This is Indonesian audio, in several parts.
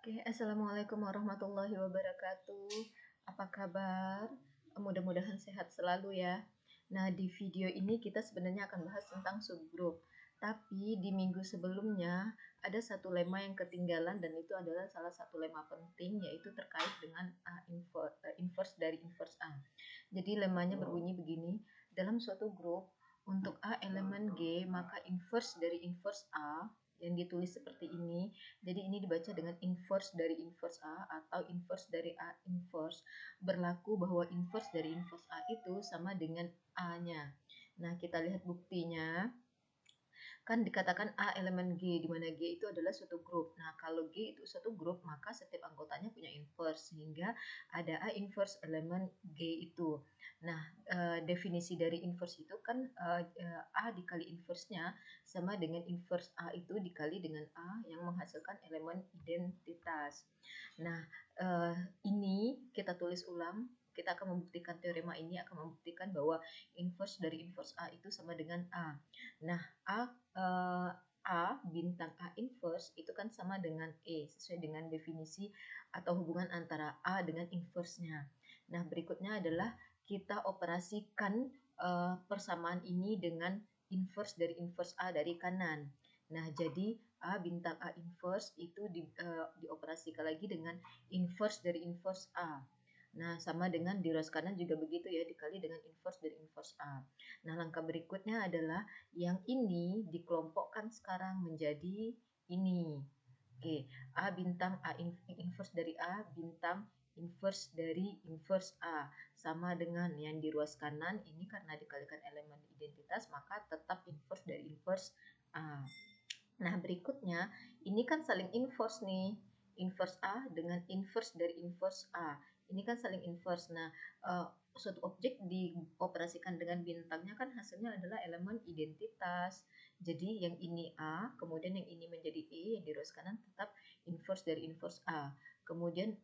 Oke, assalamualaikum warahmatullahi wabarakatuh. Apa kabar? Mudah-mudahan sehat selalu ya. Nah, di video ini kita sebenarnya akan bahas tentang subgroup. Tapi di minggu sebelumnya ada satu lemma yang ketinggalan dan itu adalah salah satu lemma penting yaitu terkait dengan inverse dari inverse A. Jadi lemmanya berbunyi begini, dalam suatu grup untuk A elemen G maka inverse dari inverse A yang ditulis seperti ini. Jadi ini dibaca dengan inverse dari inverse A atau inverse dari A inverse. Berlaku bahwa inverse dari inverse A itu sama dengan A-nya. Nah, kita lihat buktinya. Kan dikatakan A elemen G, di mana G itu adalah suatu grup. Nah, kalau G itu suatu grup, maka setiap anggotanya punya inverse, sehingga ada A inverse elemen G itu. Nah, definisi dari inverse itu kan A dikali inverse-nya sama dengan inverse A itu dikali dengan A yang menghasilkan elemen identitas. Nah, ini kita tulis ulang. Kita akan membuktikan teorema ini akan membuktikan bahwa inverse dari inverse A itu sama dengan A. Nah, A bintang A inverse itu kan sama dengan E sesuai dengan definisi atau hubungan antara A dengan inverse-nya. Nah, berikutnya adalah kita operasikan persamaan ini dengan inverse dari inverse A dari kanan. Nah, jadi A bintang A inverse itu dioperasikan lagi dengan inverse dari inverse A. Nah, sama dengan di ruas kanan juga begitu ya, dikali dengan inverse dari inverse A. Nah, langkah berikutnya adalah yang ini dikelompokkan sekarang menjadi ini. Oke, A bintang A inverse dari A bintang inverse dari inverse A sama dengan yang di ruas kanan ini karena dikalikan elemen identitas maka tetap inverse dari inverse A. Nah, berikutnya ini kan saling inverse nih. Inverse A dengan inverse dari inverse A. Ini kan saling inverse. Nah, suatu objek dioperasikan dengan bintangnya kan hasilnya adalah elemen identitas. Jadi yang ini A, kemudian yang ini menjadi E, yang di ruas kanan tetap inverse dari inverse A. Kemudian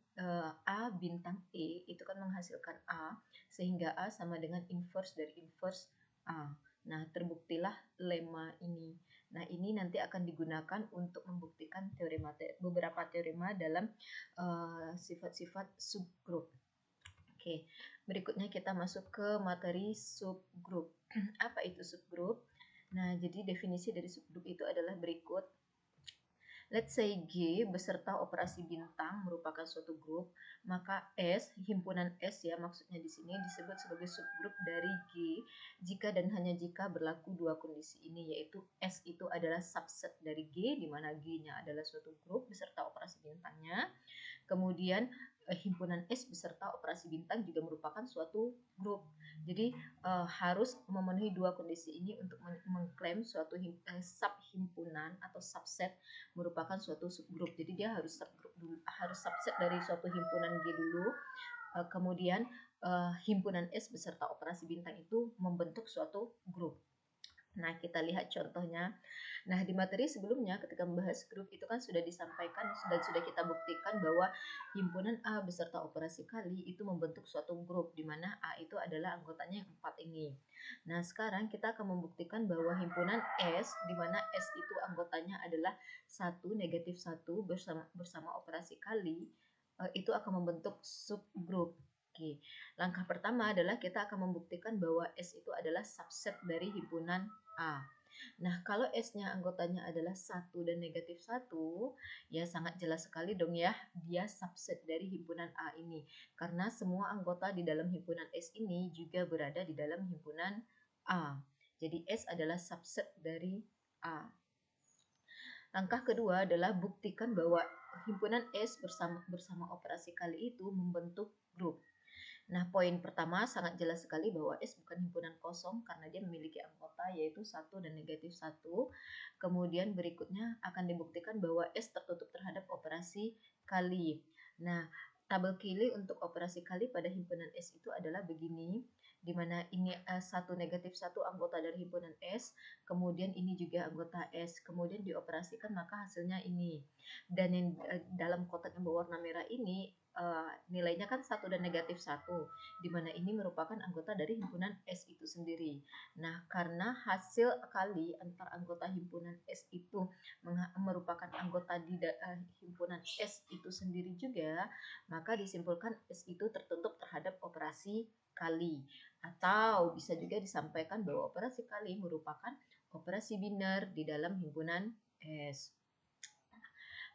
A bintang E itu kan menghasilkan A, sehingga A sama dengan inverse dari inverse A. Nah, terbuktilah lemma ini. Nah, ini nanti akan digunakan untuk membuktikan beberapa teorema dalam sifat-sifat subgroup. Oke, berikutnya kita masuk ke materi subgroup. Apa itu subgroup? Nah, jadi definisi dari subgroup itu adalah berikut. Let's say G beserta operasi bintang merupakan suatu grup, maka S, himpunan S ya maksudnya di sini disebut sebagai subgrup dari G jika dan hanya jika berlaku dua kondisi ini, yaitu S itu adalah subset dari G di mana G-nya adalah suatu grup beserta operasi bintangnya. Kemudian himpunan S beserta operasi bintang juga merupakan suatu grup. Jadi harus memenuhi dua kondisi ini untuk mengklaim suatu subhimpunan atau subset merupakan suatu subgrup. Jadi dia harus subgrup dulu, harus subset dari suatu himpunan G dulu. Kemudian himpunan S beserta operasi bintang itu membentuk suatu grup. Nah, kita lihat contohnya. Nah, di materi sebelumnya ketika membahas grup itu kan sudah disampaikan dan sudah kita buktikan bahwa himpunan A beserta operasi kali itu membentuk suatu grup di mana A itu adalah anggotanya yang 4 ini. Nah, sekarang kita akan membuktikan bahwa himpunan S di mana S itu anggotanya adalah 1 negatif 1 bersama operasi kali itu akan membentuk subgrup. Oke. Langkah pertama adalah kita akan membuktikan bahwa S itu adalah subset dari himpunan A. Nah, kalau S-nya anggotanya adalah 1 dan negatif 1, ya sangat jelas sekali dong ya, dia subset dari himpunan A ini. Karena semua anggota di dalam himpunan S ini juga berada di dalam himpunan A. Jadi S adalah subset dari A. Langkah kedua adalah buktikan bahwa himpunan S bersama operasi kali itu membentuk grup. Nah, poin pertama sangat jelas sekali bahwa S bukan himpunan kosong karena dia memiliki anggota yaitu 1 dan negatif 1. Kemudian berikutnya akan dibuktikan bahwa S tertutup terhadap operasi kali. Nah, tabel Cayley untuk operasi kali pada himpunan S itu adalah begini, di mana ini 1 negatif 1 anggota dari himpunan S, kemudian ini juga anggota S, kemudian dioperasikan maka hasilnya ini. Dan yang dalam kotak yang berwarna merah ini nilainya kan 1 dan negatif 1, di mana ini merupakan anggota dari himpunan S itu sendiri. Nah, karena hasil kali antar anggota himpunan S itu merupakan anggota di himpunan S itu sendiri juga, maka disimpulkan S itu tertutup terhadap operasi kali. Atau bisa juga disampaikan bahwa operasi kali merupakan operasi biner di dalam himpunan S.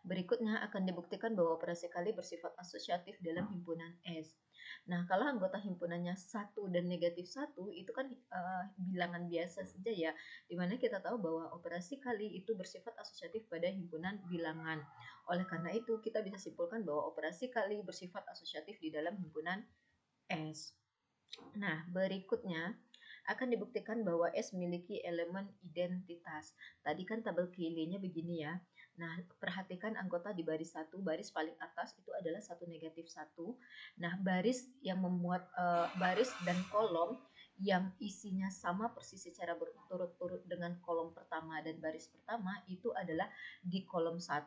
Berikutnya akan dibuktikan bahwa operasi kali bersifat asosiatif dalam himpunan S. Nah, kalau anggota himpunannya 1 dan negatif 1 itu kan bilangan biasa saja ya, dimana kita tahu bahwa operasi kali itu bersifat asosiatif pada himpunan bilangan. Oleh karena itu, kita bisa simpulkan bahwa operasi kali bersifat asosiatif di dalam himpunan S. Nah, berikutnya akan dibuktikan bahwa S memiliki elemen identitas. Tadi kan tabel Cayley-nya begini ya. Nah, perhatikan anggota di baris 1, baris paling atas itu adalah 1 negatif 1. Nah, baris yang memuat baris dan kolom yang isinya sama persis secara berturut-turut dengan kolom pertama dan baris pertama itu adalah di kolom 1.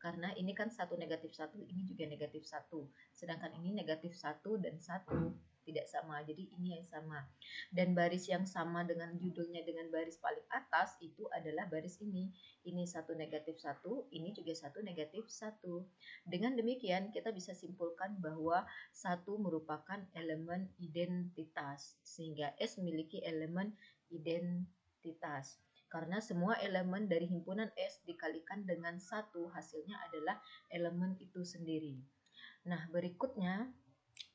Karena ini kan 1 negatif 1, ini juga negatif 1. Sedangkan ini negatif 1 dan 1 tidak sama, jadi ini yang sama. Dan baris yang sama dengan judulnya dengan baris paling atas itu adalah baris ini 1 negatif 1, ini juga 1 negatif 1. Dengan demikian kita bisa simpulkan bahwa 1 merupakan elemen identitas, sehingga S memiliki elemen identitas. Karena semua elemen dari himpunan S dikalikan dengan 1, hasilnya adalah elemen itu sendiri. Nah, berikutnya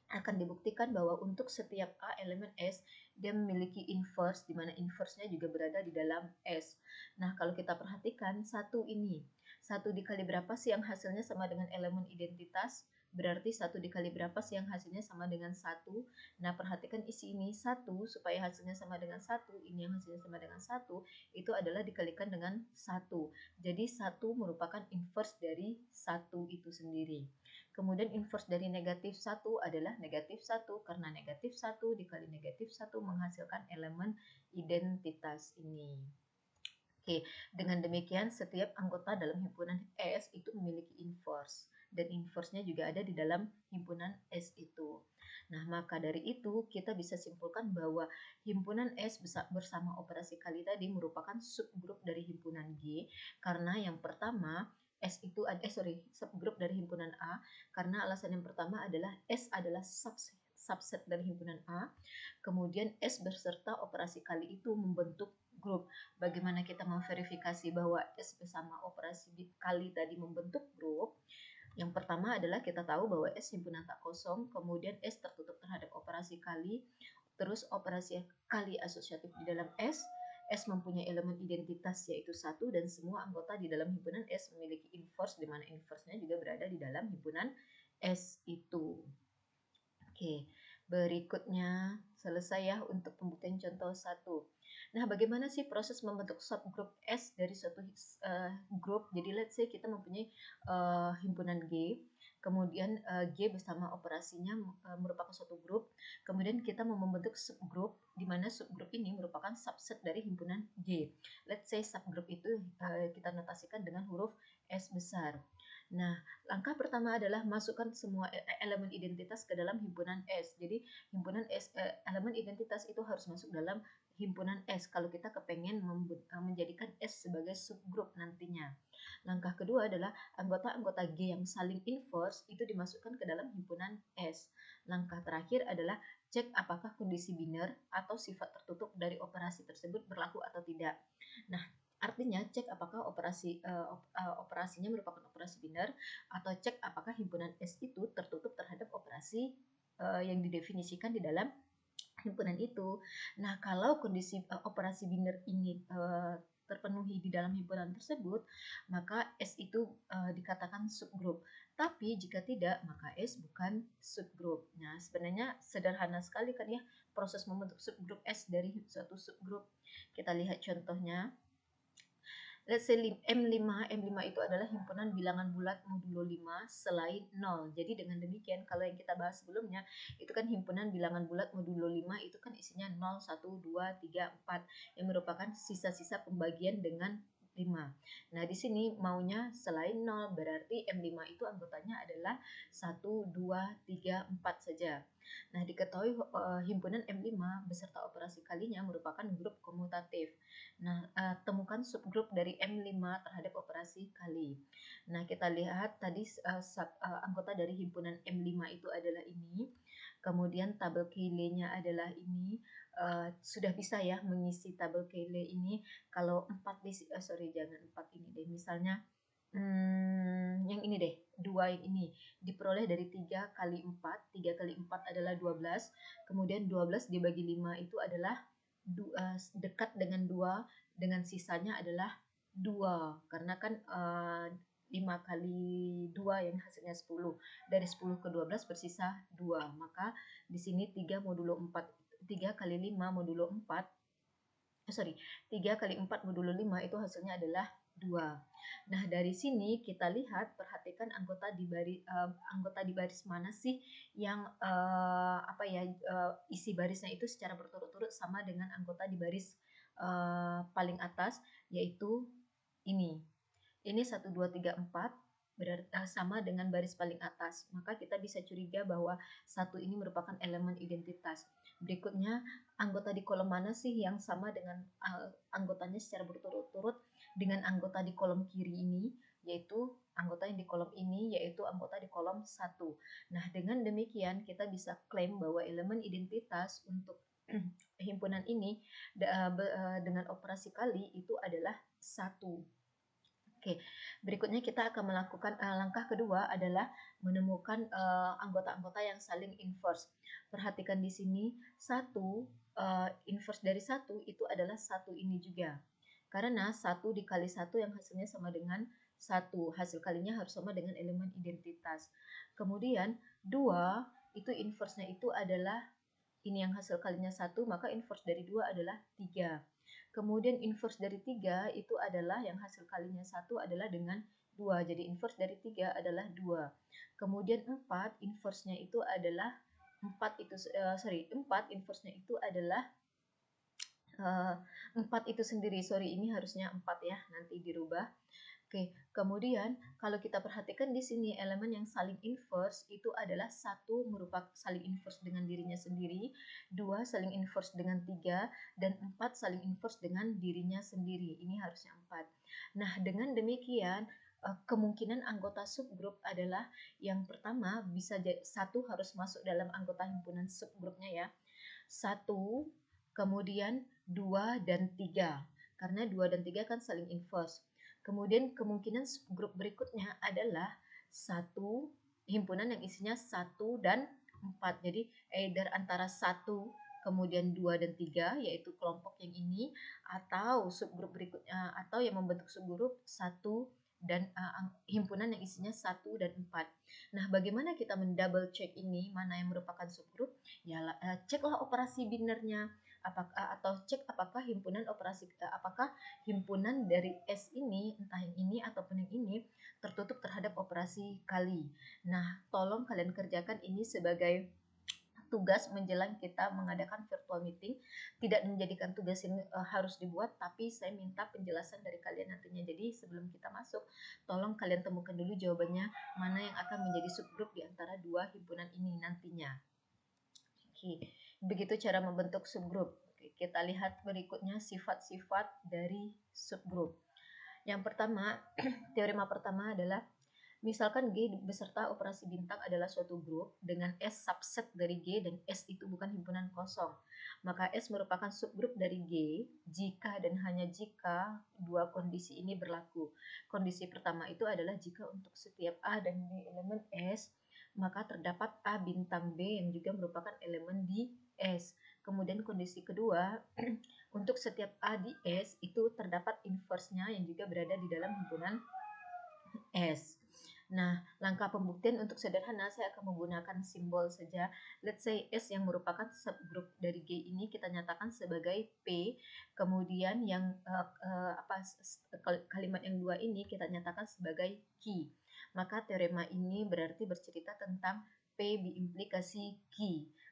akan dibuktikan bahwa untuk setiap A elemen S, dia memiliki inverse, di mana inverse-nya juga berada di dalam S. Nah, kalau kita perhatikan, 1 ini, 1 dikali berapa sih yang hasilnya sama dengan elemen identitas? Berarti 1 dikali berapa sih yang hasilnya sama dengan 1? Nah, perhatikan isi ini, 1, supaya hasilnya sama dengan 1, ini yang hasilnya sama dengan 1, itu adalah dikalikan dengan 1. Jadi, 1 merupakan inverse dari 1 itu sendiri. Kemudian inverse dari negatif 1 adalah negatif 1, karena negatif 1 dikali negatif 1 menghasilkan elemen identitas ini. Oke, dengan demikian setiap anggota dalam himpunan S itu memiliki inverse, dan inverse-nya juga ada di dalam himpunan S itu. Nah, maka dari itu kita bisa simpulkan bahwa himpunan S bersama operasi kali tadi merupakan subgrup dari himpunan G, karena yang pertama subgrup dari himpunan A, karena alasan yang pertama adalah S adalah subset dari himpunan A, kemudian S beserta operasi kali itu membentuk grup. Bagaimana kita memverifikasi bahwa S bersama operasi kali tadi membentuk grup? Yang pertama adalah kita tahu bahwa S himpunan tak kosong, kemudian S tertutup terhadap operasi kali, terus operasi kali asosiatif di dalam S mempunyai elemen identitas yaitu 1, dan semua anggota di dalam himpunan S memiliki inverse, di mana inverse-nya juga berada di dalam himpunan S itu. Oke, berikutnya selesai ya untuk pembuktian contoh 1. Nah, bagaimana sih proses membentuk subgrup S dari suatu grup? Jadi let's say kita mempunyai himpunan G, kemudian G bersama operasinya merupakan suatu grup, kemudian kita mau membentuk subgrup, di mana subgrup ini merupakan subset dari himpunan G. Let's say subgrup itu kita notasikan dengan huruf S besar. Nah, langkah pertama adalah masukkan semua elemen identitas ke dalam himpunan S. Jadi himpunan S, elemen identitas itu harus masuk dalam himpunan S kalau kita kepengen menjadikan S sebagai subgrup nantinya. Langkah kedua adalah anggota-anggota G yang saling inverse itu dimasukkan ke dalam himpunan S. Langkah terakhir adalah cek apakah kondisi biner atau sifat tertutup dari operasi tersebut berlaku atau tidak. Nah, artinya cek apakah operasinya merupakan operasi biner, atau cek apakah himpunan S itu tertutup terhadap operasi yang didefinisikan di dalam himpunan itu. Nah, kalau kondisi operasi biner ini terpenuhi di dalam himpunan tersebut, maka S itu dikatakan subgrup. Tapi jika tidak, maka S bukan subgrup. Nah, sebenarnya sederhana sekali kan ya proses membentuk subgrup S dari suatu subgrup. Kita lihat contohnya. Let's say M5 itu adalah himpunan bilangan bulat modulo 5 selain 0. Jadi dengan demikian kalau yang kita bahas sebelumnya itu kan himpunan bilangan bulat modulo 5 itu kan isinya 0, 1, 2, 3, 4 yang merupakan sisa-sisa pembagian dengan 5. Nah, di sini maunya selain 0, berarti M5 itu anggotanya adalah 1, 2, 3, 4 saja. Nah, diketahui himpunan M5 beserta operasi kalinya merupakan grup komutatif. Nah, temukan subgrup dari M5 terhadap operasi kali. Nah, kita lihat tadi anggota dari himpunan M5 itu adalah ini. Kemudian tabel Cayley-nya adalah ini. Sudah bisa ya mengisi tabel Cayley ini. Kalau 4 sorry jangan 4 ini deh. Misalnya yang ini deh, 2 yang ini diperoleh dari 3 kali 4. 3 kali 4 adalah 12. Kemudian 12 dibagi 5 itu adalah dekat dengan 2, dengan sisanya adalah 2. Karena kan 5 kali 2 yang hasilnya 10. Dari 10 ke 12 bersisa 2. Maka di sini 3 modulo 4, 3 kali 5 modulo 4, 3 kali 4 modulo 5 itu hasilnya adalah 2. Nah, dari sini kita lihat, perhatikan anggota di baris mana sih yang isi barisnya itu secara berturut-turut sama dengan anggota di baris paling atas, yaitu ini. Ini 1, 2, 3, 4 berarti sama dengan baris paling atas. Maka kita bisa curiga bahwa 1 ini merupakan elemen identitas. Berikutnya, anggota di kolom mana sih yang sama dengan anggotanya secara berturut-turut dengan anggota di kolom kiri ini, yaitu anggota yang di kolom ini, yaitu anggota di kolom 1. Nah, dengan demikian kita bisa klaim bahwa elemen identitas untuk himpunan ini dengan operasi kali itu adalah 1. Oke, berikutnya kita akan melakukan langkah kedua adalah menemukan anggota-anggota yang saling inverse. Perhatikan di sini, inverse dari 1 itu adalah 1 ini juga. Karena 1 dikali 1 yang hasilnya sama dengan 1. Hasil kalinya harus sama dengan elemen identitas. Kemudian 2 itu inverse-nya itu adalah ini yang hasil kalinya 1, maka inverse dari 2 adalah 3. Kemudian inverse dari 3 itu adalah yang hasil kalinya 1 adalah dengan 2. Jadi inverse dari 3 adalah 2. Kemudian 4 inverse-nya itu adalah 4 inverse-nya itu adalah 4 itu sendiri. Sorry, ini harusnya 4 ya, nanti dirubah. Oke, kemudian kalau kita perhatikan di sini elemen yang saling inverse itu adalah 1 merupakan saling inverse dengan dirinya sendiri, 2 saling inverse dengan 3, dan 4 saling inverse dengan dirinya sendiri. Ini harusnya 4. Nah, dengan demikian kemungkinan anggota subgrup adalah yang pertama bisa 1 harus masuk dalam anggota himpunan subgrupnya ya. 1, kemudian 2 dan 3. Karena 2 dan 3 kan saling inverse. Kemudian kemungkinan subgrup berikutnya adalah 1 himpunan yang isinya 1 dan 4. Jadi either antara 1 kemudian 2 dan 3 yaitu kelompok yang ini, atau subgrup berikutnya atau yang membentuk subgrup 1 dan himpunan yang isinya 1 dan 4. Nah, bagaimana kita mendouble check ini mana yang merupakan subgrup? Ya, ceklah operasi binernya. Atau cek apakah himpunan dari S ini, entah yang ini ataupun yang ini, tertutup terhadap operasi kali. Nah, tolong kalian kerjakan ini sebagai tugas menjelang kita mengadakan virtual meeting. Tidak menjadikan tugas ini harus dibuat, tapi saya minta penjelasan dari kalian nantinya. Jadi sebelum kita masuk, tolong kalian temukan dulu jawabannya mana yang akan menjadi subgrup di antara dua himpunan ini nantinya. Oke, begitu cara membentuk subgrup. Oke, kita lihat berikutnya sifat-sifat dari subgrup. Yang pertama, teorema pertama adalah misalkan G beserta operasi bintang adalah suatu grup dengan S subset dari G dan S itu bukan himpunan kosong. Maka S merupakan subgrup dari G jika dan hanya jika dua kondisi ini berlaku. Kondisi pertama itu adalah jika untuk setiap A dan B elemen S, maka terdapat A bintang B yang juga merupakan elemen di S. Kemudian kondisi kedua, untuk setiap A di S itu terdapat inverse-nya yang juga berada di dalam himpunan S. Nah, langkah pembuktian untuk sederhana saya akan menggunakan simbol saja. Let's say S yang merupakan subgrup dari G ini kita nyatakan sebagai P. Kemudian yang kalimat yang dua ini kita nyatakan sebagai Q. Maka teorema ini berarti bercerita tentang P biimplikasi Q.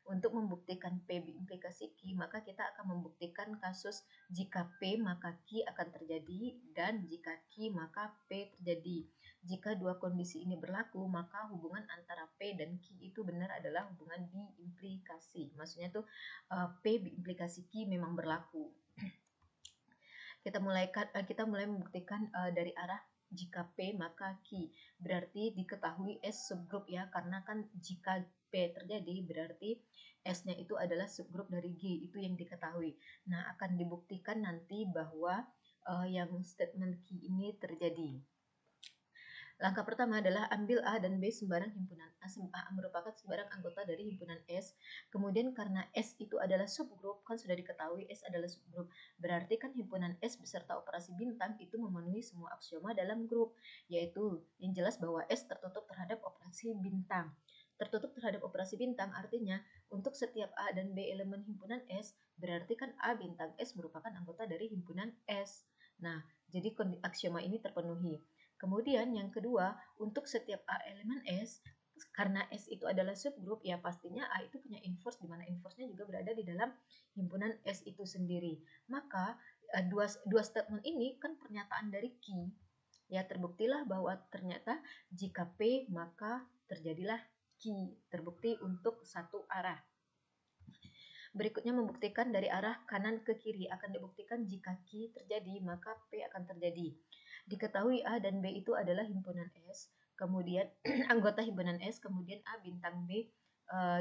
Untuk membuktikan P implikasi Q, maka kita akan membuktikan kasus jika P maka Q akan terjadi, dan jika Q maka P terjadi. Jika dua kondisi ini berlaku, maka hubungan antara P dan Q itu benar adalah hubungan biimplikasi. Maksudnya tuh P biimplikasi Q memang berlaku. Kita mulai membuktikan dari arah jika P maka Q. Berarti diketahui S subgrup ya, karena kan jika P terjadi berarti S-nya itu adalah subgrup dari G, itu yang diketahui. Nah, akan dibuktikan nanti bahwa yang statement Q ini terjadi. Langkah pertama adalah ambil A dan B sembarang himpunan A. A merupakan sembarang anggota dari himpunan S. Kemudian karena S itu adalah subgrup, kan sudah diketahui S adalah subgrup. Berarti kan himpunan S beserta operasi bintang itu memenuhi semua aksioma dalam grup, yaitu yang jelas bahwa S tertutup terhadap operasi bintang. Tertutup terhadap operasi bintang artinya untuk setiap A dan B elemen himpunan S, berarti kan A bintang S merupakan anggota dari himpunan S. Nah, jadi aksioma ini terpenuhi. Kemudian yang kedua, untuk setiap A elemen S, karena S itu adalah subgrup, ya pastinya A itu punya inverse, di mana inverse-nya juga berada di dalam himpunan S itu sendiri. Maka dua statement ini kan pernyataan dari Q. Ya, terbuktilah bahwa ternyata jika P maka terjadilah Q. Terbukti untuk satu arah. Berikutnya membuktikan dari arah kanan ke kiri. Akan dibuktikan jika Q terjadi maka P akan terjadi. Diketahui A dan B itu adalah himpunan S, kemudian anggota himpunan S, kemudian A bintang B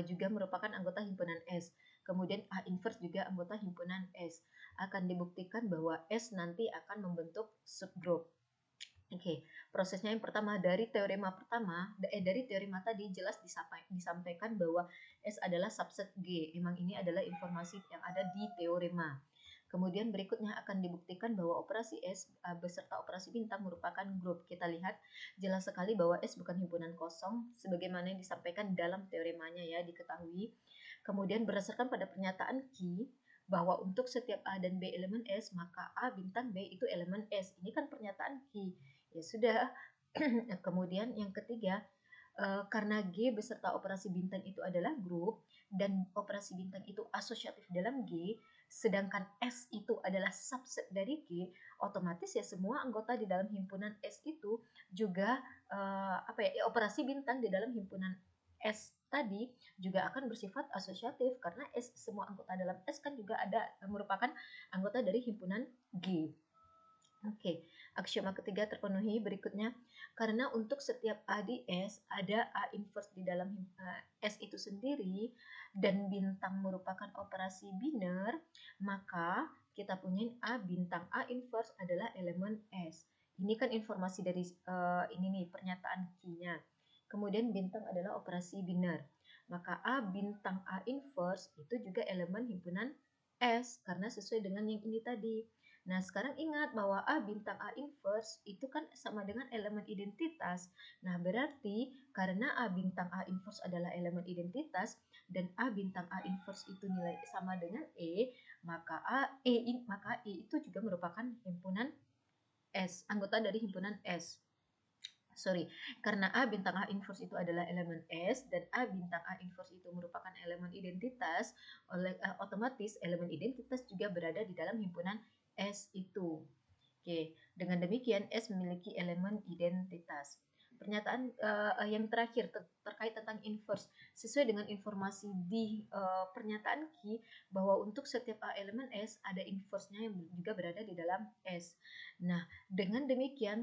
juga merupakan anggota himpunan S, kemudian A inverse juga anggota himpunan S. Akan dibuktikan bahwa S nanti akan membentuk subgroup. Oke, prosesnya yang pertama dari teorema tadi jelas disampaikan bahwa S adalah subset G. Memang ini adalah informasi yang ada di teorema. Kemudian berikutnya akan dibuktikan bahwa operasi S beserta operasi bintang merupakan grup. Kita lihat jelas sekali bahwa S bukan himpunan kosong sebagaimana yang disampaikan dalam teoremanya ya, diketahui. Kemudian berdasarkan pada pernyataan Q bahwa untuk setiap A dan B elemen S, maka A bintang B itu elemen S. Ini kan pernyataan Q. Ya sudah. Kemudian yang ketiga, karena G beserta operasi bintang itu adalah grup dan operasi bintang itu asosiatif dalam G, sedangkan S itu adalah subset dari G, otomatis ya semua anggota di dalam himpunan S itu juga operasi bintang di dalam himpunan S tadi juga akan bersifat asosiatif, karena S, semua anggota dalam S kan juga merupakan anggota dari himpunan G. Oke, aksioma ketiga terpenuhi. Berikutnya, karena untuk setiap A di S ada A inverse di dalam S itu sendiri dan bintang merupakan operasi biner, maka kita punya A bintang A inverse adalah elemen S. Ini kan informasi dari ini nih pernyataan Q-nya. Kemudian bintang adalah operasi biner. Maka A bintang A inverse itu juga elemen himpunan S karena sesuai dengan yang ini tadi. Nah, sekarang ingat bahwa A bintang A inverse itu kan sama dengan elemen identitas. Nah, berarti karena A bintang A inverse adalah elemen identitas dan A bintang A inverse itu nilai sama dengan E, maka E itu juga merupakan himpunan S, anggota dari himpunan S. Karena A bintang A inverse itu adalah elemen S dan A bintang A inverse itu merupakan elemen identitas, otomatis elemen identitas juga berada di dalam himpunan S itu. Oke, dengan demikian S memiliki elemen identitas. Pernyataan yang terakhir terkait tentang inverse, sesuai dengan informasi di pernyataan Q bahwa untuk setiap A elemen S ada inverse-nya yang juga berada di dalam S. Nah, dengan demikian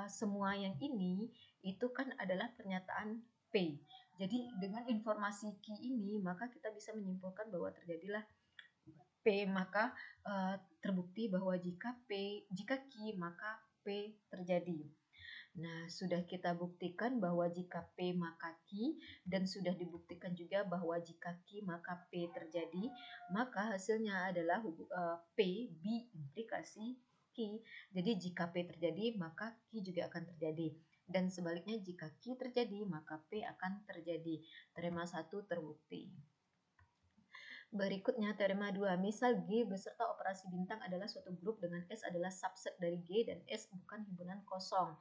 semua yang ini itu kan adalah pernyataan P. Jadi dengan informasi Q ini maka kita bisa menyimpulkan bahwa terjadilah P, maka terbukti bahwa jika Q maka P terjadi. Nah, sudah kita buktikan bahwa jika P maka Q, dan sudah dibuktikan juga bahwa jika Q maka P terjadi, maka hasilnya adalah P biimplikasi Q. Jadi jika P terjadi maka Q juga akan terjadi. Dan sebaliknya jika Q terjadi maka P akan terjadi. Teorema 1 terbukti. Berikutnya teorema 2, misal G beserta operasi bintang adalah suatu grup dengan S adalah subset dari G dan S bukan himpunan kosong.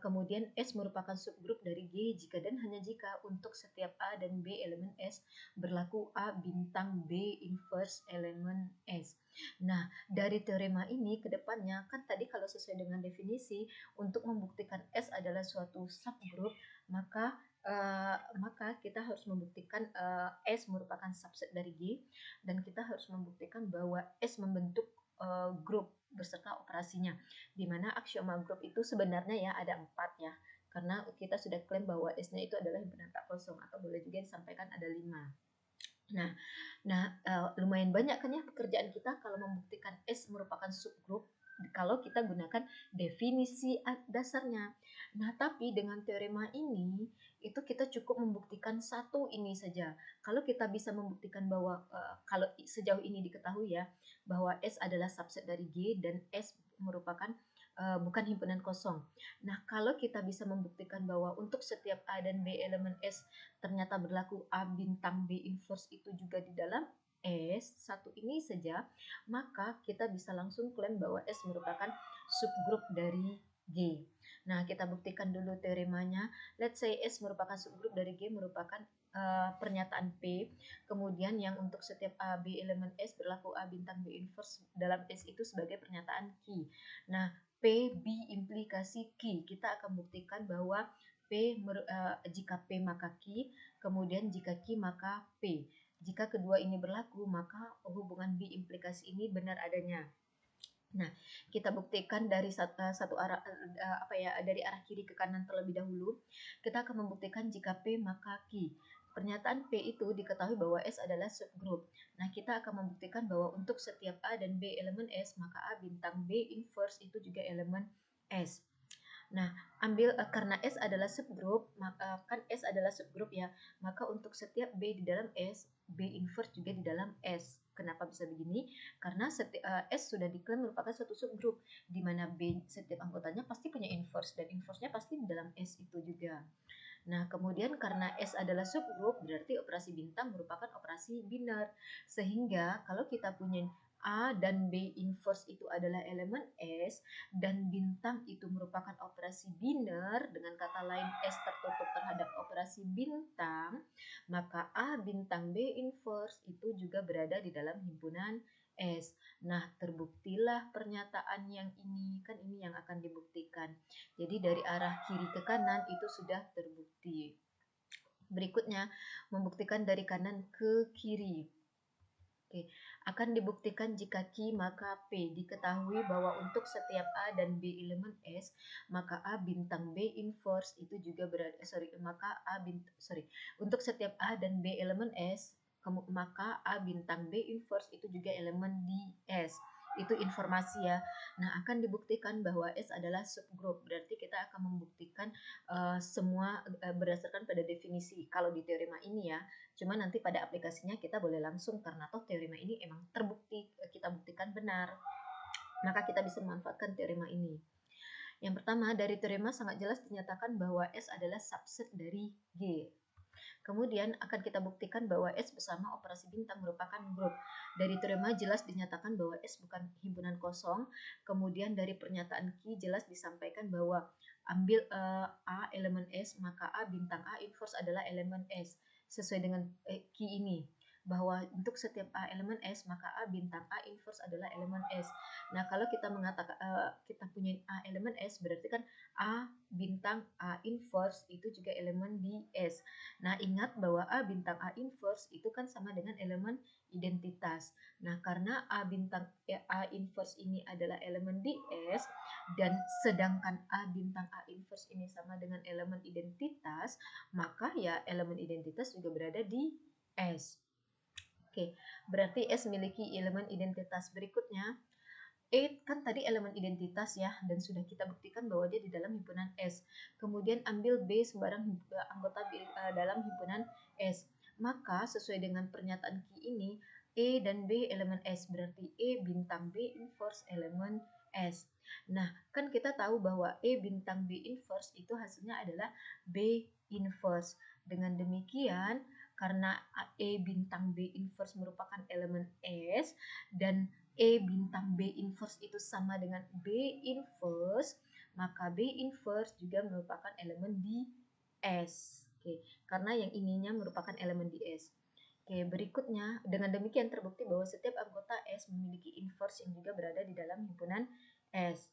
Kemudian S merupakan subgrup dari G jika dan hanya jika untuk setiap A dan B elemen S berlaku A bintang B inverse elemen S. Nah, dari teorema ini ke depannya kan tadi kalau sesuai dengan definisi untuk membuktikan S adalah suatu subgrup, maka kita harus membuktikan S merupakan subset dari G, dan kita harus membuktikan bahwa S membentuk grup beserta operasinya, di mana aksioma grup itu sebenarnya ya ada 4 ya, karena kita sudah klaim bahwa S-nya itu adalah himpunan tak kosong, atau boleh juga disampaikan ada 5. Lumayan banyak kan ya pekerjaan kita kalau membuktikan S merupakan subgrup kalau kita gunakan definisi dasarnya. Nah, tapi dengan teorema ini itu kita cukup membuktikan satu ini saja. Kalau kita bisa membuktikan bahwa kalau sejauh ini diketahui ya bahwa S adalah subset dari G dan S merupakan bukan himpunan kosong. Nah, kalau kita bisa membuktikan bahwa untuk setiap A dan B elemen S ternyata berlaku A bintang B inverse itu juga di dalam S, satu ini saja, maka kita bisa langsung klaim bahwa S merupakan subgrup dari G. Nah, kita buktikan dulu teoremanya. Let's say S merupakan subgrup dari G merupakan pernyataan P. Kemudian yang untuk setiap A, B elemen S berlaku A bintang B inverse dalam S itu sebagai pernyataan Q. Nah, P, B implikasi Q. Kita akan buktikan bahwa jika P maka Q, kemudian jika Q maka P. Jika kedua ini berlaku, maka hubungan B implikasi ini benar adanya. Nah, kita buktikan dari satu arah dari arah kiri ke kanan terlebih dahulu. Kita akan membuktikan jika P maka Q. Pernyataan P itu diketahui bahwa S adalah subgrup. Nah, kita akan membuktikan bahwa untuk setiap A dan B elemen S, maka A bintang B inverse itu juga elemen S. Nah, karena S adalah subgrup, maka kan S adalah subgrup ya, maka untuk setiap B di dalam S, B inverse juga di dalam S. Kenapa bisa begini? Karena S sudah diklaim merupakan suatu subgrup, di mana B setiap anggotanya pasti punya inverse, dan inverse-nya pasti di dalam S itu juga. Nah, kemudian karena S adalah subgrup, berarti operasi bintang merupakan operasi biner. Sehingga kalau kita punya A dan B inverse itu adalah elemen S, dan bintang itu merupakan operasi biner, dengan kata lain S tertutup terhadap operasi bintang, maka A bintang B inverse itu juga berada di dalam himpunan S. Nah, terbuktilah pernyataan yang ini, kan ini yang akan dibuktikan. Jadi dari arah kiri ke kanan itu sudah terbukti. Berikutnya, membuktikan dari kanan ke kiri. Oke, akan dibuktikan jika Q maka P. Diketahui bahwa untuk setiap A dan B elemen S, maka A bintang B inverse itu juga berada, untuk setiap A dan B elemen S, maka A bintang B inverse itu juga elemen di S. Itu informasi ya. Nah, akan dibuktikan bahwa S adalah subgrup. Berarti kita akan membuktikan semua berdasarkan pada definisi. Kalau di teorema ini ya, cuma nanti pada aplikasinya kita boleh langsung, karena toh teorema ini emang terbukti, kita buktikan benar. Maka kita bisa memanfaatkan teorema ini. Yang pertama, dari teorema sangat jelas dinyatakan bahwa S adalah subset dari G. Kemudian akan kita buktikan bahwa S bersama operasi bintang merupakan grup. Dari teorema jelas dinyatakan bahwa S bukan himpunan kosong. Kemudian dari pernyataan Q jelas disampaikan bahwa ambil A elemen S, maka A bintang A inverse adalah elemen S. Sesuai dengan Q ini, bahwa untuk setiap A elemen S, maka A bintang A inverse adalah elemen S. Nah, kalau kita mengatakan kita punya A elemen S, berarti kan A bintang A inverse itu juga elemen di S. Nah, ingat bahwa A bintang A inverse itu kan sama dengan elemen identitas. Nah, karena A bintang A inverse ini adalah elemen di S, dan sedangkan A bintang A inverse ini sama dengan elemen identitas, maka ya elemen identitas juga berada di S. Oke, berarti S memiliki elemen identitas. Berikutnya, E kan tadi elemen identitas ya, dan sudah kita buktikan bahwa dia di dalam himpunan S. Kemudian ambil B sembarang anggota dalam himpunan S. Maka sesuai dengan pernyataan Q ini, E dan B elemen S, berarti E bintang B inverse elemen S. Nah, kan kita tahu bahwa E bintang B inverse itu hasilnya adalah B inverse. Dengan demikian, karena E bintang B inverse merupakan elemen S, dan E bintang B inverse itu sama dengan B inverse, maka B inverse juga merupakan elemen di S. Oke, karena yang ininya merupakan elemen di S. Oke, berikutnya, dengan demikian terbukti bahwa setiap anggota S memiliki inverse yang juga berada di dalam himpunan S.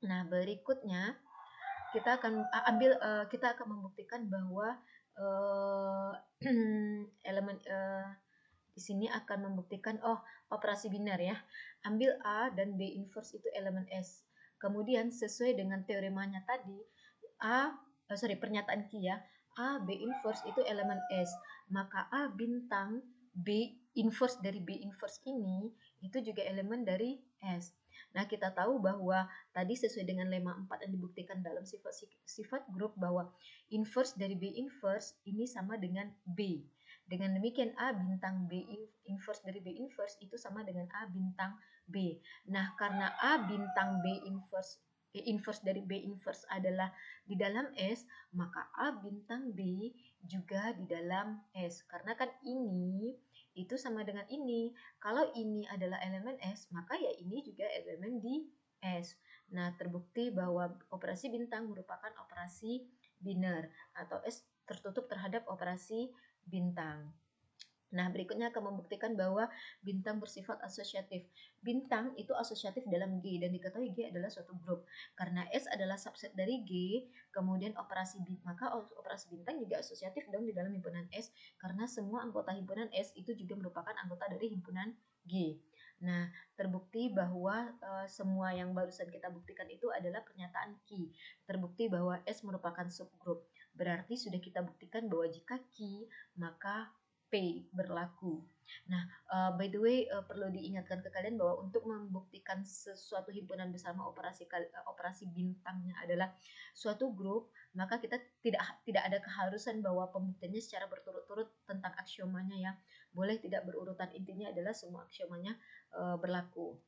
Nah, berikutnya kita akan kita akan membuktikan bahwa elemen di sini akan membuktikan operasi biner ya. Ambil A dan B inverse itu elemen S. Kemudian sesuai dengan teoremanya tadi, pernyataan Ki ya. A B inverse itu elemen S. Maka A bintang B inverse dari B inverse ini itu juga elemen dari S. Nah, kita tahu bahwa tadi sesuai dengan lemma 4 yang dibuktikan dalam sifat grup bahwa inverse dari B inverse ini sama dengan B. Dengan demikian A bintang B inverse dari B inverse itu sama dengan A bintang B. Nah, karena A bintang B inverse dari B inverse adalah di dalam S, maka A bintang B juga di dalam S. Karena kan ini itu sama dengan ini. Kalau ini adalah elemen S, maka ya ini juga elemen di S. Nah, terbukti bahwa operasi bintang merupakan operasi biner atau S tertutup terhadap operasi bintang. Nah, berikutnya akan membuktikan bahwa bintang bersifat asosiatif. Bintang itu asosiatif dalam G dan diketahui G adalah suatu grup. Karena S adalah subset dari G, kemudian maka operasi bintang juga asosiatif dong di dalam himpunan S karena semua anggota himpunan S itu juga merupakan anggota dari himpunan G. Nah, terbukti bahwa semua yang barusan kita buktikan itu adalah pernyataan Ki. Terbukti bahwa S merupakan subgrup. Berarti sudah kita buktikan bahwa jika Ki, maka P berlaku. Nah, by the way, perlu diingatkan ke kalian bahwa untuk membuktikan sesuatu himpunan bersama operasi bintangnya adalah suatu grup, maka kita tidak ada keharusan bahwa pembuktiannya secara berturut-turut tentang aksiomanya ya. Boleh tidak berurutan, intinya adalah semua aksiomanya berlaku.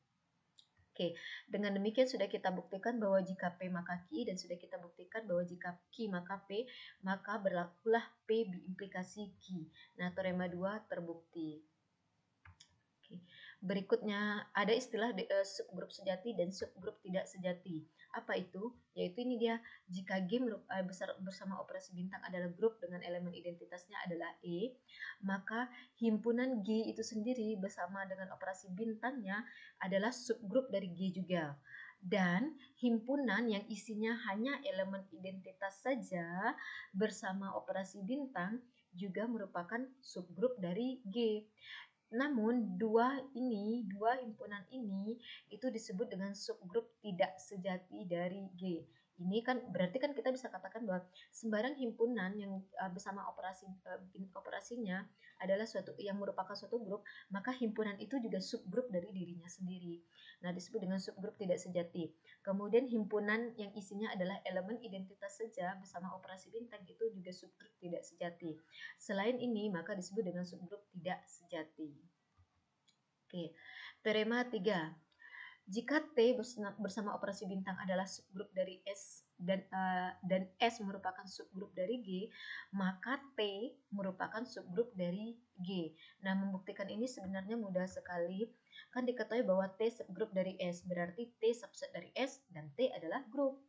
Oke, dengan demikian sudah kita buktikan bahwa jika P maka Q, dan sudah kita buktikan bahwa jika Q maka P, maka berlakulah P implikasi Q. Nah, teorema 2 terbukti. Oke. Berikutnya ada istilah subgrup sejati dan subgrup tidak sejati. Apa itu? Yaitu ini dia, jika G bersama operasi bintang adalah grup dengan elemen identitasnya adalah E, maka himpunan G itu sendiri bersama dengan operasi bintangnya adalah subgrup dari G juga. Dan himpunan yang isinya hanya elemen identitas saja bersama operasi bintang juga merupakan subgrup dari G. Namun dua himpunan ini itu disebut dengan subgrup tidak sejati dari G. Ini kan berarti kan kita bisa katakan bahwa sembarang himpunan yang bersama operasinya adalah suatu yang merupakan suatu grup, maka himpunan itu juga subgrup dari dirinya sendiri. Nah, disebut dengan subgrup tidak sejati. Kemudian himpunan yang isinya adalah elemen identitas saja bersama operasi bintang itu juga subgrup tidak sejati. Selain ini, maka disebut dengan subgrup tidak sejati. Oke, teorema 3. Jika T bersama operasi bintang adalah subgrup dari S dan S merupakan subgrup dari G, maka T merupakan subgrup dari G. Nah, membuktikan ini sebenarnya mudah sekali. Kan diketahui bahwa T subgrup dari S, berarti T subset dari S dan T adalah grup.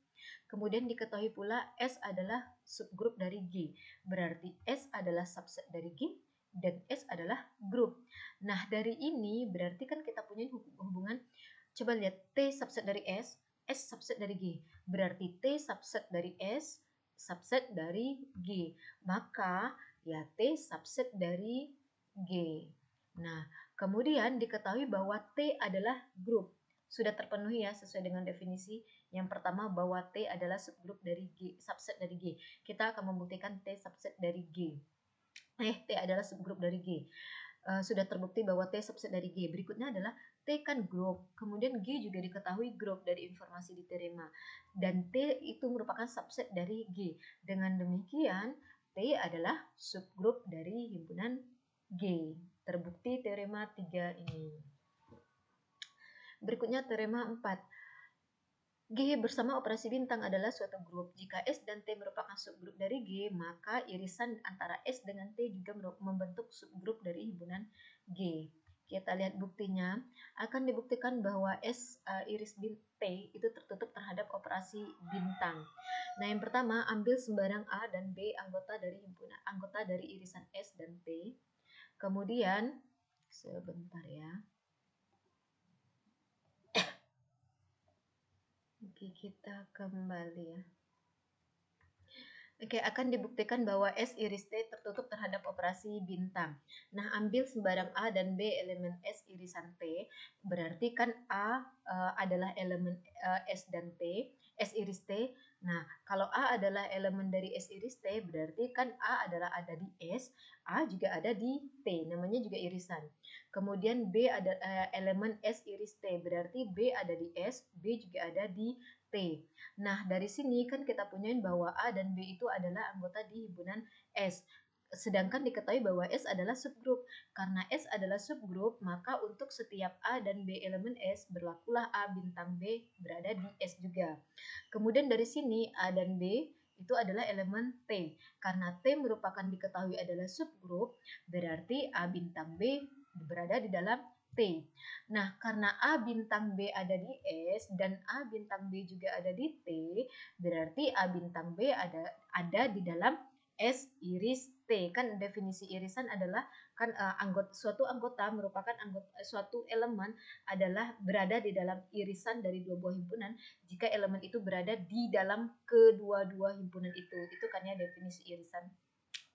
Kemudian diketahui pula S adalah subgrup dari G, berarti S adalah subset dari G dan S adalah grup. Nah, dari ini berarti kan kita punya hubungan, coba lihat T subset dari S subset dari G. Berarti T subset dari S, subset dari G. Maka ya T subset dari G. Nah, kemudian diketahui bahwa T adalah grup. Sudah terpenuhi ya sesuai dengan definisi. Yang pertama bahwa T adalah subgrup dari G, subset dari G. Kita akan membuktikan T subset dari G. T adalah subgrup dari G. Sudah terbukti bahwa T subset dari G. Berikutnya adalah T kan grup. Kemudian G juga diketahui grup dari informasi di teorema. Dan T itu merupakan subset dari G. Dengan demikian, T adalah subgrup dari himpunan G. Terbukti teorema 3 ini. Berikutnya teorema 4. G bersama operasi bintang adalah suatu grup. Jika S dan T merupakan subgrup dari G, maka irisan antara S dengan T juga membentuk subgrup dari himpunan G. kita lihat buktinya, akan dibuktikan bahwa S iris T itu tertutup terhadap operasi bintang. Nah, yang pertama, ambil sembarang A dan B anggota dari himpunan anggota dari irisan S dan T. Kemudian, sebentar ya. Oke, kita kembali ya. Oke, akan dibuktikan bahwa S iris T tertutup terhadap operasi bintang. Nah, ambil sembarang A dan B elemen S irisan T, berarti kan A adalah elemen S dan T, S iris T. Nah, kalau A adalah elemen dari S iris T, berarti kan A adalah ada di S, A juga ada di T, namanya juga irisan. Kemudian B ada elemen S iris T, berarti B ada di S, B juga ada di T. Nah, dari sini kan kita punyain bahwa A dan B itu adalah anggota di himpunan S. Sedangkan diketahui bahwa S adalah subgrup. Karena S adalah subgrup, maka untuk setiap A dan B elemen S, berlakulah A bintang B berada di S juga. Kemudian dari sini A dan B itu adalah elemen T. Karena T merupakan diketahui adalah subgrup, berarti A bintang B berada di dalam T. Nah, karena A bintang B ada di S dan A bintang B juga ada di T, berarti A bintang B ada di dalam S iris T. Kan definisi irisan adalah kan suatu anggota merupakan suatu elemen adalah berada di dalam irisan dari dua buah himpunan jika elemen itu berada di dalam kedua-dua himpunan itu. Itu kan ya definisi irisan.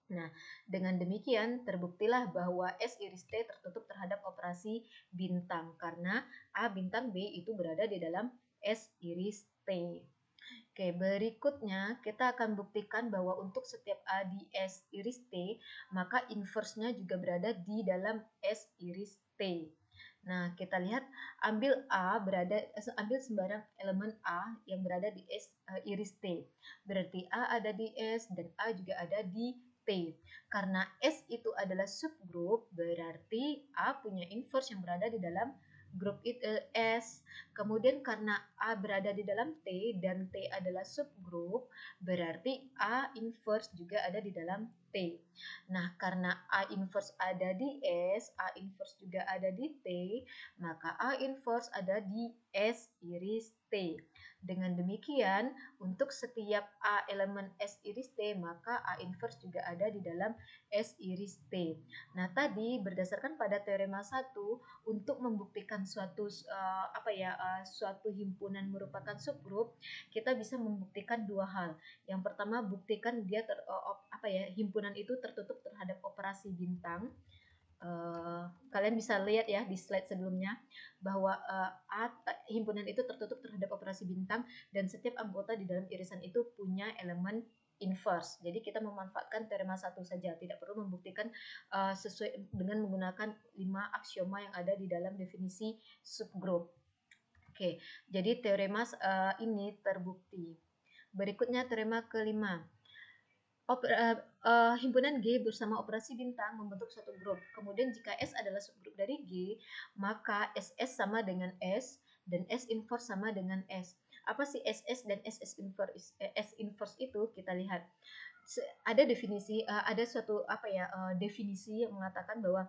Nah, dengan demikian terbuktilah bahwa S iris T tertutup terhadap operasi bintang karena A bintang B itu berada di dalam S iris T. Oke, berikutnya kita akan buktikan bahwa untuk setiap A di S iris T, maka inverse-nya juga berada di dalam S iris T. Nah, kita lihat ambil sembarang elemen A yang berada di S iris T. Berarti A ada di S dan A juga ada di T. Karena S itu adalah subgrup, berarti A punya inverse yang berada di dalam grup S. Kemudian karena A berada di dalam T dan T adalah subgrup, berarti A inverse juga ada di dalam T. Nah, karena A inverse ada di S, A inverse juga ada di T, maka A inverse ada di S iris T. Dengan demikian, untuk setiap A elemen S iris T, maka A inverse juga ada di dalam S iris T. Nah, tadi berdasarkan pada teorema 1, untuk membuktikan suatu suatu himpunan merupakan subgrup, kita bisa membuktikan dua hal. Yang pertama, buktikan dia himpunan itu tertutup terhadap operasi bintang. Kalian bisa lihat ya di slide sebelumnya bahwa himpunan itu tertutup terhadap operasi bintang dan setiap anggota di dalam irisan itu punya elemen inverse. Jadi kita memanfaatkan teorema 1 saja, tidak perlu membuktikan sesuai dengan menggunakan 5 aksioma yang ada di dalam definisi subgrup. Oke, jadi teorema ini terbukti. Berikutnya teorema kelima. Himpunan G bersama operasi bintang membentuk suatu grup. Kemudian jika S adalah subgrup dari G, maka SS sama dengan S dan S inverse sama dengan S. Apa sih SS dan SS inverse? S inverse itu kita lihat ada definisi, ada suatu definisi yang mengatakan bahwa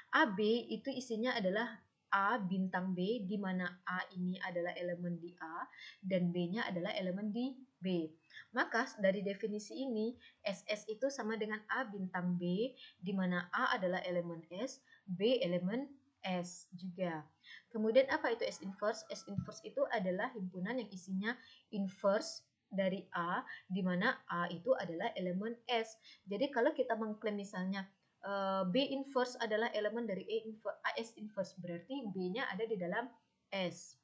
AB itu isinya adalah A bintang B, di mana A ini adalah elemen di A dan B-nya adalah elemen di B. Maka dari definisi ini, SS itu sama dengan A bintang B, di mana A adalah elemen S, B elemen S juga. Kemudian apa itu S inverse? S inverse itu adalah himpunan yang isinya inverse dari A, di mana A itu adalah elemen S. Jadi kalau kita mengklaim misalnya B inverse adalah elemen dari S inverse, berarti B-nya ada di dalam S.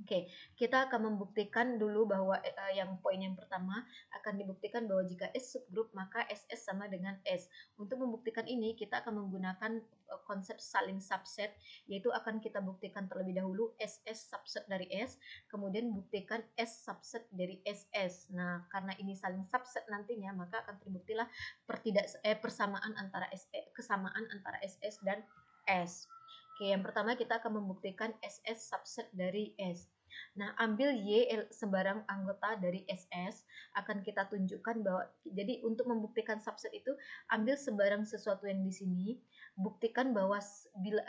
Oke, kita akan membuktikan dulu bahwa yang poin yang pertama akan dibuktikan bahwa jika S subgrup maka SS sama dengan S. Untuk membuktikan ini kita akan menggunakan konsep saling subset, yaitu akan kita buktikan terlebih dahulu SS subset dari S, kemudian buktikan S subset dari SS. Nah, karena ini saling subset nantinya maka akan terbuktilah kesamaan antara SS dan S. Oke, yang pertama kita akan membuktikan SS subset dari S. Nah, ambil Y sembarang anggota dari SS, akan kita tunjukkan bahwa, jadi untuk membuktikan subset itu, ambil sembarang sesuatu yang di sini, buktikan bahwa bila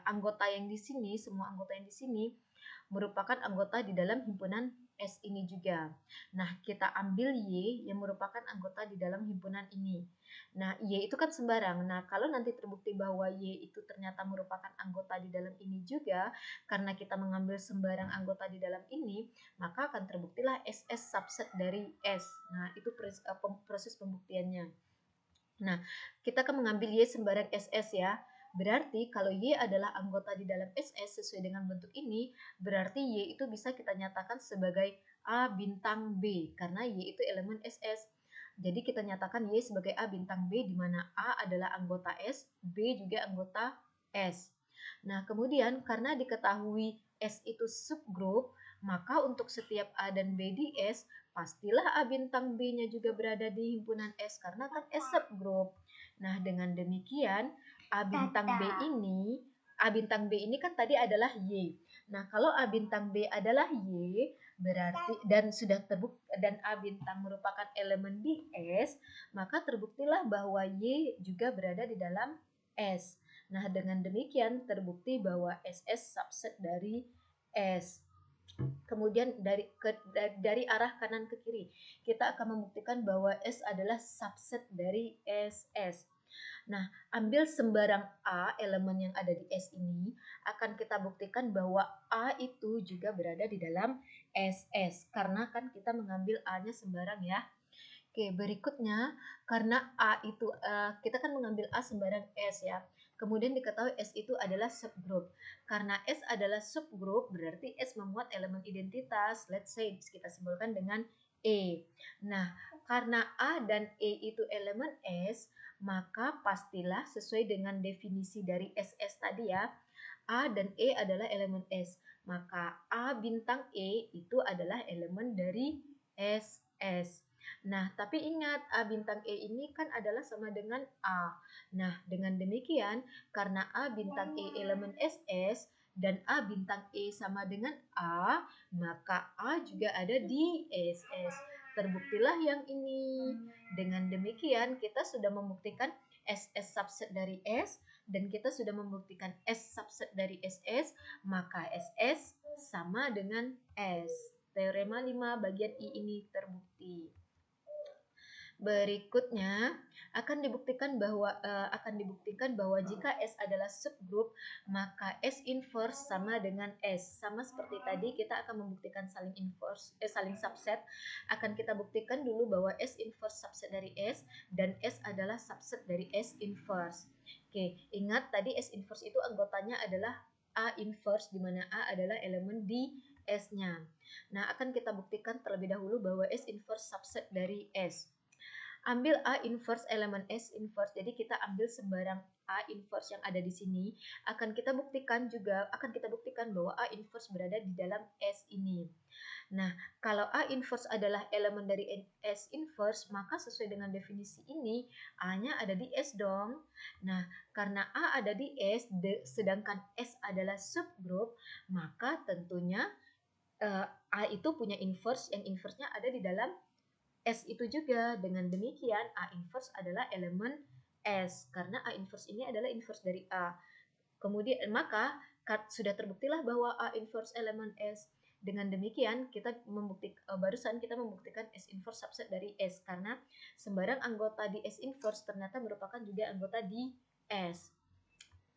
anggota yang di sini, semua anggota yang di sini merupakan anggota di dalam himpunan S ini juga. Nah, kita ambil Y yang merupakan anggota di dalam himpunan ini. Nah, Y itu kan sembarang. Nah, kalau nanti terbukti bahwa Y itu ternyata merupakan anggota di dalam ini juga, karena kita mengambil sembarang anggota di dalam ini, maka akan terbuktilah SS subset dari S. Nah, itu proses pembuktiannya. Nah, kita akan mengambil Y sembarang SS ya. Berarti kalau Y adalah anggota di dalam SS sesuai dengan bentuk ini, berarti Y itu bisa kita nyatakan sebagai A bintang B, karena Y itu elemen SS. Jadi kita nyatakan Y sebagai A bintang B, di mana A adalah anggota S, B juga anggota S. Nah, kemudian karena diketahui S itu subgroup, maka untuk setiap A dan B di S, pastilah A bintang B-nya juga berada di himpunan S, karena kan S subgroup. Nah, dengan demikian A bintang B ini kan tadi adalah Y. Nah, kalau A bintang B adalah Y, berarti dan sudah terbukti dan A bintang merupakan elemen di S, maka terbuktilah bahwa Y juga berada di dalam S. Nah, dengan demikian terbukti bahwa SS subset dari S. Kemudian dari arah kanan ke kiri, kita akan membuktikan bahwa S adalah subset dari SS. Nah, ambil sembarang A elemen yang ada di S ini, akan kita buktikan bahwa A itu juga berada di dalam SS, karena kan kita mengambil A-nya sembarang ya. Oke, berikutnya karena A itu kita kan mengambil A sembarang S ya. Kemudian diketahui S itu adalah subgroup. Karena S adalah subgroup, berarti S memuat elemen identitas. Let's say kita simbolkan dengan E. Nah, karena A dan E itu elemen S, maka pastilah sesuai dengan definisi dari SS tadi ya. A dan E adalah elemen S. Maka A bintang E itu adalah elemen dari SS. Nah, tapi ingat A bintang E ini kan adalah sama dengan A. Nah, dengan demikian karena A bintang E elemen SS dan A bintang E sama dengan A, maka A juga ada di SS. Terbuktilah yang ini. Dengan demikian kita sudah membuktikan SS subset dari S dan kita sudah membuktikan S subset dari SS, maka SS sama dengan S. Teorema 5 bagian I ini terbukti. Berikutnya akan dibuktikan bahwa jika S adalah subgroup, maka S inverse sama dengan S. Sama seperti tadi kita akan membuktikan saling subset. Akan kita buktikan dulu bahwa S inverse subset dari S dan S adalah subset dari S inverse. Oke, ingat tadi S inverse itu anggotanya adalah A inverse, di mana A adalah elemen di S-nya. Nah, akan kita buktikan terlebih dahulu bahwa S inverse subset dari S. Ambil A inverse elemen S inverse. Jadi kita ambil sembarang A inverse yang ada di sini. Akan kita buktikan bahwa A inverse berada di dalam S ini. Nah, kalau A inverse adalah elemen dari S inverse, maka sesuai dengan definisi ini, A-nya ada di S dong. Nah, karena A ada di S, sedangkan S adalah subgroup, maka tentunya A itu punya inverse, yang inverse-nya ada di dalam S itu juga. Dengan demikian A inverse adalah elemen S, karena A inverse ini adalah inverse dari A. Kemudian maka sudah terbuktilah bahwa A inverse elemen S. Dengan demikian barusan kita membuktikan S inverse subset dari S, karena sembarang anggota di S inverse ternyata merupakan juga anggota di S.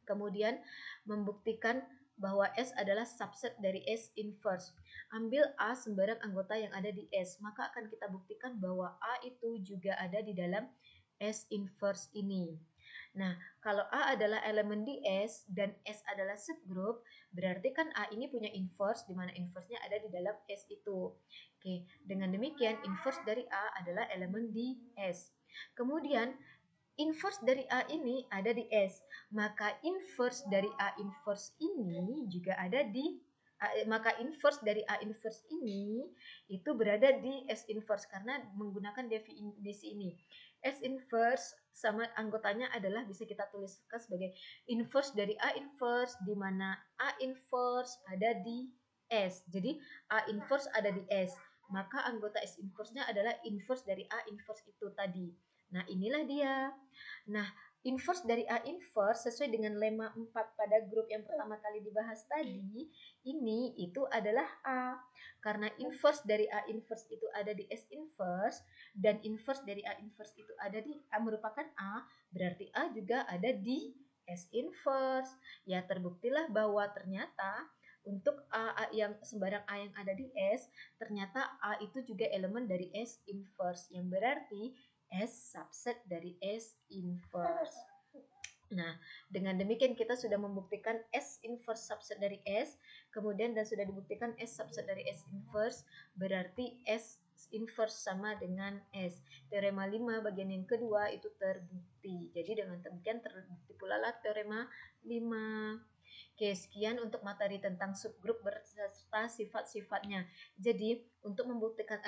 Kemudian membuktikan bahwa S adalah subset dari S inverse. Ambil A sembarang anggota yang ada di S, maka akan kita buktikan bahwa A itu juga ada di dalam S inverse ini. Nah, kalau A adalah elemen di S dan S adalah subgroup, berarti kan A ini punya inverse, di mana inverse-nya ada di dalam S itu. Oke, dengan demikian inverse dari A adalah elemen di S. Kemudian inverse dari A ini ada di S, maka inverse dari A inverse ini juga ada di maka inverse dari A inverse ini itu berada di S inverse, karena menggunakan definisi ini. S inverse sama anggotanya adalah bisa kita tuliskan sebagai inverse dari A inverse, di mana A inverse ada di S. Jadi A inverse ada di S. Maka anggota S inverse-nya adalah inverse dari A inverse itu tadi. Nah, inilah dia. Nah, inverse dari A inverse sesuai dengan lemma 4 pada grup yang pertama kali dibahas tadi, ini itu adalah A. Karena inverse dari A inverse itu ada di S inverse dan inverse dari A inverse itu ada di A merupakan A, berarti A juga ada di S inverse. Ya, terbuktilah bahwa ternyata untuk A yang sembarang A yang ada di S, ternyata A itu juga elemen dari S inverse, yang berarti S subset dari S inverse. Nah, dengan demikian kita sudah membuktikan S inverse subset dari S, kemudian dan sudah dibuktikan S subset dari S inverse, berarti S inverse sama dengan S. Teorema 5 bagian yang kedua itu terbukti. Jadi dengan demikian terbukti pula lah teorema 5. Oke, sekian untuk materi tentang subgrup beserta sifat-sifatnya. Jadi, untuk membuktikan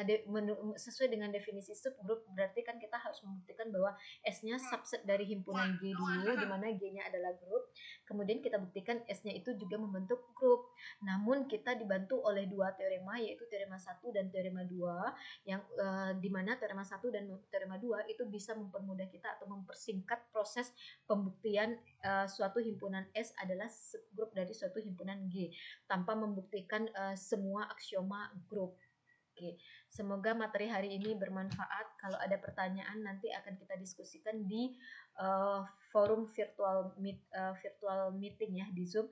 sesuai dengan definisi subgrup, berarti kan kita harus membuktikan bahwa S-nya subset dari himpunan G dulu, di mana G-nya adalah grup. Kemudian kita buktikan S-nya itu juga membentuk grup. Namun, kita dibantu oleh dua teorema, yaitu teorema 1 dan teorema 2, yang di mana teorema 1 dan teorema 2 itu bisa mempermudah kita atau mempersingkat proses pembuktian suatu himpunan S adalah subgrup dari suatu himpunan G tanpa membuktikan semua aksioma grup. Oke, semoga materi hari ini bermanfaat. Kalau ada pertanyaan nanti akan kita diskusikan di forum virtual meeting ya di Zoom.